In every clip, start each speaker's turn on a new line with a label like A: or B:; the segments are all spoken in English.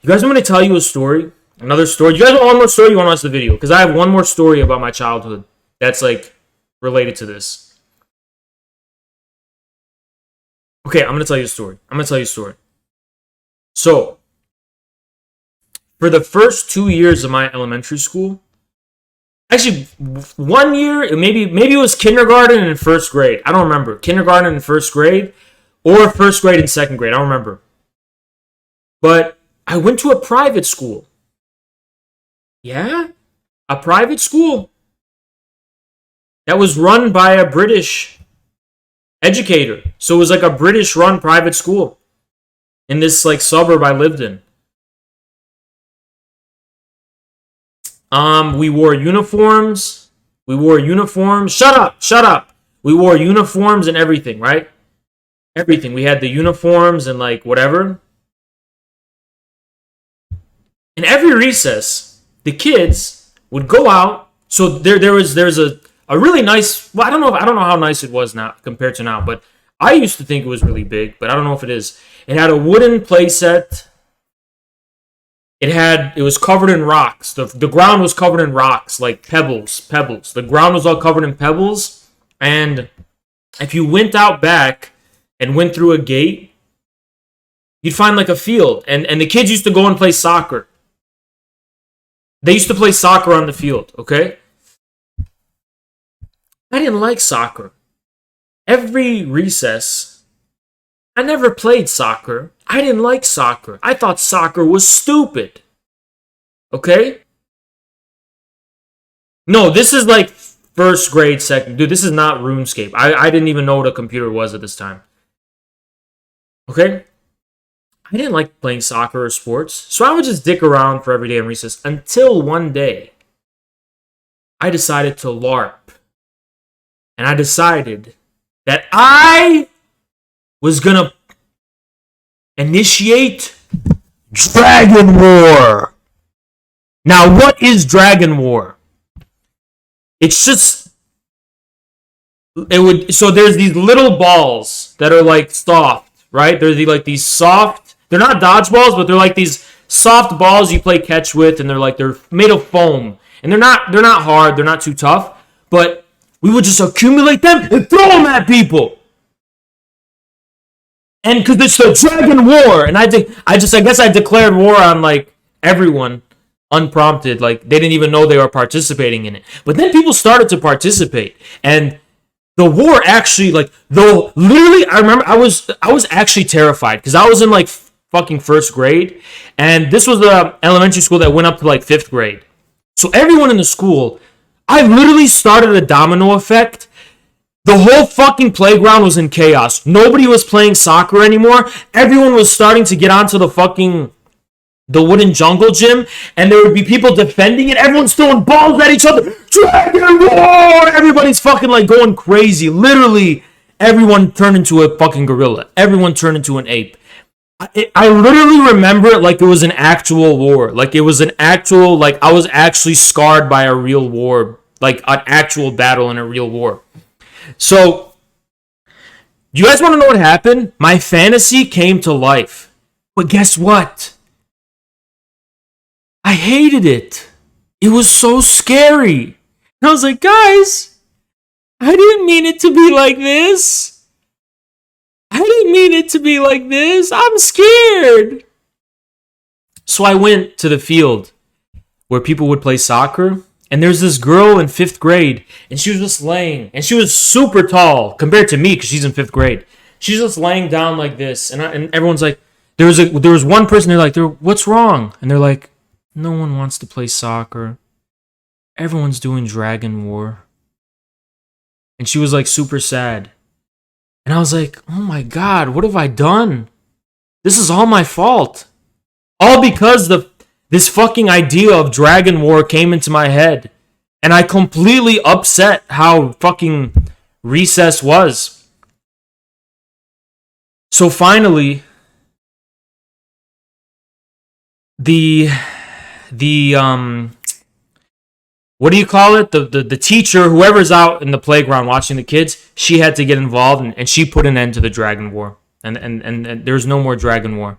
A: You guys want me to tell you a story? Another story? You guys want one more story? You want to watch the video? Because I have one more story about my childhood that's like related to this. Okay, I'm going to tell you a story. So, for the first 2 years of my elementary school, actually 1 year, maybe it was kindergarten and first grade. I don't remember. Kindergarten and first grade, or first grade and second grade. I don't remember. But I went to a private school. Yeah, a private school that was run by a British educator. So it was like a British run private school in this like suburb I lived in. We wore uniforms. Shut up. We wore uniforms and everything, right? Everything. We had the uniforms and like whatever. In every recess, the kids would go out. So there's a really nice. Well, I don't know how nice it was now compared to now, but I used to think it was really big, but I don't know if it is. It had a wooden play set. It was covered in rocks. The ground was covered in rocks, like pebbles. The ground was all covered in pebbles, and if you went out back and went through a gate, you'd find like a field, and the kids used to go and play soccer. They used to play soccer on the field, okay? I didn't like soccer. Every recess, I never played soccer. I didn't like soccer. I thought soccer was stupid. Okay? No, this is like first grade, second. Dude, this is not RuneScape. I didn't even know what a computer was at this time. Okay? I didn't like playing soccer or sports, so I would just dick around for every day in recess until one day I decided to LARP. And I decided that I was gonna initiate Dragon War. Now, what is Dragon War? It's just so there's these little balls that are like soft, right? They're these soft. They're not dodgeballs, but they're like these soft balls you play catch with, and they're made of foam, and they're not hard. They're not too tough, but we would just accumulate them and throw them at people. And because it's the Dragon War, and I guess I declared war on like everyone unprompted, like they didn't even know they were participating in it. But then people started to participate, and the war actually, like, though literally, I remember I was actually terrified because I was in like fucking first grade, and this was the elementary school that went up to like fifth grade. So everyone in the school, I literally started a domino effect. The whole fucking playground was in chaos. Nobody was playing soccer anymore. Everyone was starting to get onto the wooden jungle gym, and there would be people defending it. Everyone's throwing balls at each other. Dragon War! Everybody's fucking like going crazy. Literally, everyone turned into a fucking gorilla. Everyone turned into an ape. I literally remember it like it was an actual war. Like it was an actual, like I was actually scarred by a real war. Like an actual battle in a real war. So, do you guys want to know what happened? My fantasy came to life. But guess what? I hated it. It was so scary. And I was like, guys, I didn't mean it to be like this. I'm scared. So I went to the field where people would play soccer. And there's this girl in fifth grade, and she was just laying, and she was super tall compared to me because she's in fifth grade. She's just laying down like this, and everyone's like, there was one person, they're like, what's wrong? And they're like, no one wants to play soccer. Everyone's doing Dragon War. And she was like super sad. And I was like, oh my God, what have I done? This is all my fault. All because this fucking idea of Dragon War came into my head. And I completely upset how fucking recess was. So finally, the what do you call it? The teacher, whoever's out in the playground watching the kids, she had to get involved, and she put an end to the Dragon War. And there's no more Dragon War.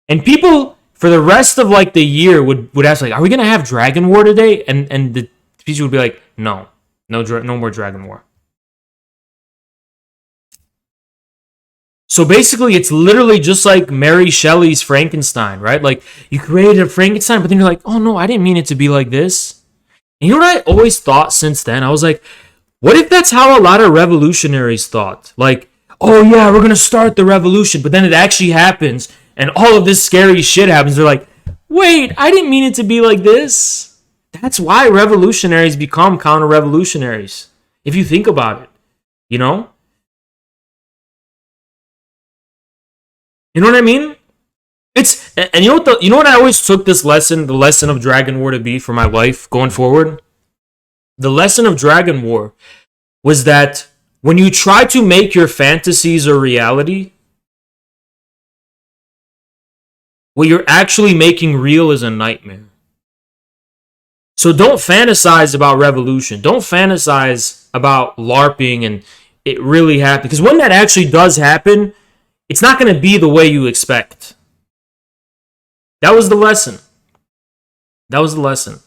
A: And people for the rest of like the year would ask like, are we gonna have Dragon War today? And the teacher would be like, no, no more Dragon War. So basically, it's literally just like Mary Shelley's Frankenstein, right? Like, you created a Frankenstein, but then you're like, oh no, I didn't mean it to be like this. And you know what I always thought since then? I was like, what if that's how a lot of revolutionaries thought? Like, oh yeah, we're gonna start the revolution, but then it actually happens, and all of this scary shit happens. They're like, wait, I didn't mean it to be like this. That's why revolutionaries become counter-revolutionaries. If you think about it, you know? You know what I mean? And you know what I always took this lesson, the lesson of Dragon War to be for my life going forward? The lesson of Dragon War was that when you try to make your fantasies a reality, what you're actually making real is a nightmare. So don't fantasize about revolution. Don't fantasize about LARPing and it really happened. Because when that actually does happen, it's not going to be the way you expect. That was the lesson. That was the lesson.